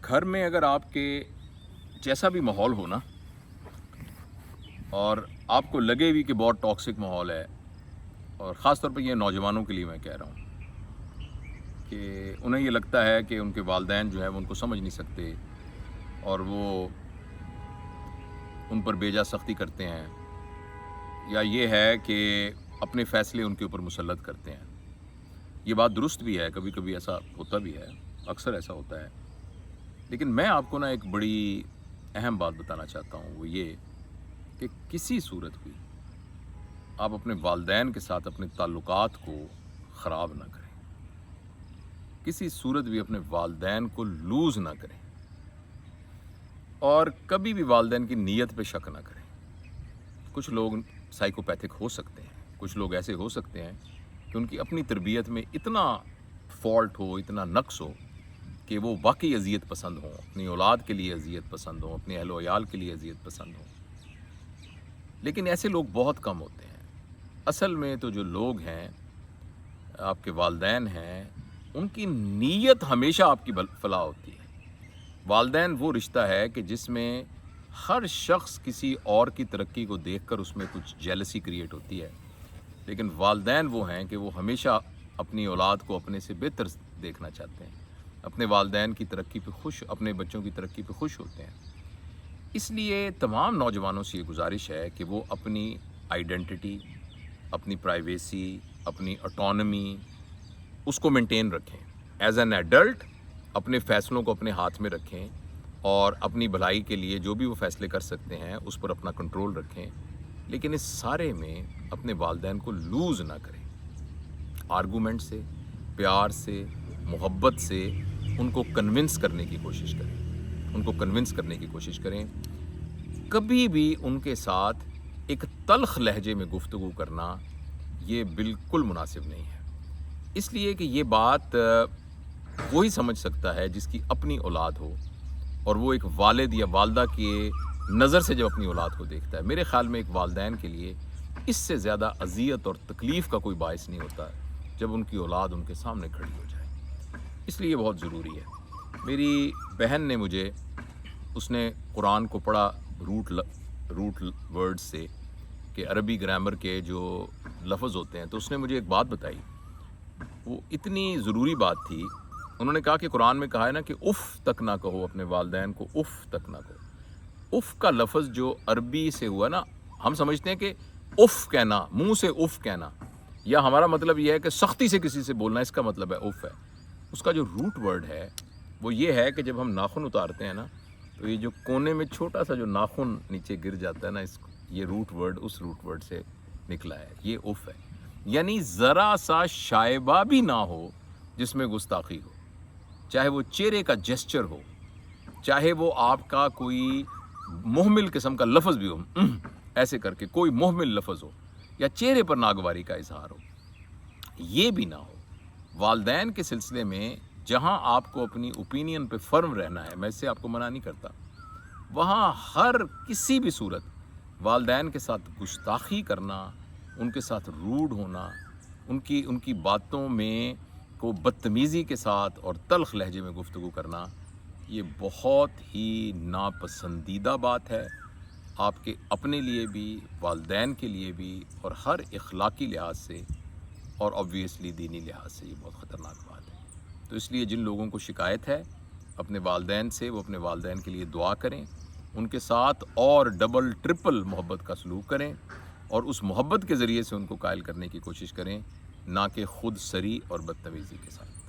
گھر میں اگر آپ کے جیسا بھی ماحول ہو نا، اور آپ کو لگے بھی کہ بہت ٹاکسک ماحول ہے، اور خاص طور پہ یہ نوجوانوں کے لیے میں کہہ رہا ہوں کہ انہیں یہ لگتا ہے کہ ان کے والدین جو ہے وہ ان کو سمجھ نہیں سکتے، اور وہ ان پر بیجا سختی کرتے ہیں، یا یہ ہے کہ اپنے فیصلے ان کے اوپر مسلط کرتے ہیں۔ یہ بات درست بھی ہے، کبھی کبھی ایسا ہوتا بھی ہے، اکثر ایسا ہوتا ہے، لیکن میں آپ کو ایک بڑی اہم بات بتانا چاہتا ہوں، وہ یہ کہ کسی صورت بھی آپ اپنے والدین کے ساتھ اپنے تعلقات کو خراب نہ کریں، کسی صورت بھی اپنے والدین کو لوز نہ کریں، اور کبھی بھی والدین کی نیت پہ شک نہ کریں۔ کچھ لوگ سائیکوپیتھک ہو سکتے ہیں، کچھ لوگ ایسے ہو سکتے ہیں کہ ان کی اپنی تربیت میں اتنا فالٹ ہو، اتنا نقص ہو کہ وہ واقعی اذیت پسند ہوں، اپنی اولاد کے لیے اذیت پسند ہوں، اپنے اہل و عیال کے لیے اذیت پسند ہوں، لیکن ایسے لوگ بہت کم ہوتے ہیں۔ اصل میں تو جو لوگ ہیں، آپ کے والدین ہیں، ان کی نیت ہمیشہ آپ کی فلاح ہوتی ہے۔ والدین وہ رشتہ ہے کہ جس میں ہر شخص کسی اور کی ترقی کو دیکھ کر اس میں کچھ جیلسی کریٹ ہوتی ہے، لیکن والدین وہ ہیں کہ وہ ہمیشہ اپنی اولاد کو اپنے سے بہتر دیکھنا چاہتے ہیں، اپنے والدین کی ترقی پہ خوش، اپنے بچوں کی ترقی پہ خوش ہوتے ہیں۔ اس لیے تمام نوجوانوں سے یہ گزارش ہے کہ وہ اپنی آئیڈینٹی، اپنی پرائیویسی، اپنی آٹونمی اس کو مینٹین رکھیں۔ ایز این ایڈلٹ اپنے فیصلوں کو اپنے ہاتھ میں رکھیں، اور اپنی بھلائی کے لیے جو بھی وہ فیصلے کر سکتے ہیں اس پر اپنا کنٹرول رکھیں، لیکن اس سارے میں اپنے والدین کو لوز نہ کریں۔ آرگومنٹ سے، پیار سے، محبت سے ان کو کنونس کرنے کی کوشش کریں، ان کو کنونس کرنے کی کوشش کریں۔ کبھی بھی ان کے ساتھ ایک تلخ لہجے میں گفتگو کرنا یہ بالکل مناسب نہیں ہے، اس لیے کہ یہ بات وہی سمجھ سکتا ہے جس کی اپنی اولاد ہو، اور وہ ایک والد یا والدہ کی نظر سے جب اپنی اولاد کو دیکھتا ہے۔ میرے خیال میں ایک والدین کے لیے اس سے زیادہ اذیت اور تکلیف کا کوئی باعث نہیں ہوتا جب ان کی اولاد ان کے سامنے کھڑی ہو جائے، اس لیے یہ بہت ضروری ہے۔ میری بہن نے مجھے، اس نے قرآن کو پڑھا روٹ ورڈ سے، کہ عربی گرامر کے جو لفظ ہوتے ہیں، تو اس نے مجھے ایک بات بتائی، وہ اتنی ضروری بات تھی۔ انہوں نے کہا کہ قرآن میں کہا ہے نا کہ اف تک نہ کہو، اپنے والدین کو اف تک نہ کہو۔ اف کا لفظ جو عربی سے ہوا نا، ہم سمجھتے ہیں کہ اف کہنا، منہ سے اف کہنا، یا ہمارا مطلب یہ ہے کہ سختی سے کسی سے بولنا، اس کا مطلب ہے اف ہے۔ اس کا جو روٹ ورڈ ہے وہ یہ ہے کہ جب ہم ناخن اتارتے ہیں نا، تو یہ جو کونے میں چھوٹا سا جو ناخن نیچے گر جاتا ہے نا، یہ روٹ ورڈ اس روٹ ورڈ سے نکلا ہے، یہ اف ہے۔ یعنی ذرا سا شائبہ بھی نہ ہو جس میں گستاخی ہو، چاہے وہ چہرے کا جیسچر ہو، چاہے وہ آپ کا کوئی محمل قسم کا لفظ بھی ہو، ایسے کر کے کوئی محمل لفظ ہو، یا چہرے پر ناگواری کا اظہار ہو، یہ بھی نہ ہو۔ والدین کے سلسلے میں جہاں آپ کو اپنی اوپینین پہ فرم رہنا ہے، میں اس سے آپ کو منع نہیں کرتا، وہاں ہر کسی بھی صورت والدین کے ساتھ گستاخی کرنا، ان کے ساتھ روڈ ہونا، ان کی باتوں میں کو بدتمیزی کے ساتھ اور تلخ لہجے میں گفتگو کرنا، یہ بہت ہی ناپسندیدہ بات ہے، آپ کے اپنے لیے بھی، والدین کے لیے بھی، اور ہر اخلاقی لحاظ سے، اور obviously دینی لحاظ سے یہ بہت خطرناک بات ہے۔ تو اس لیے جن لوگوں کو شکایت ہے اپنے والدین سے، وہ اپنے والدین کے لیے دعا کریں، ان کے ساتھ اور ڈبل ٹرپل محبت کا سلوک کریں، اور اس محبت کے ذریعے سے ان کو قائل کرنے کی کوشش کریں، نہ کہ خود سری اور بدتمیزی کے ساتھ۔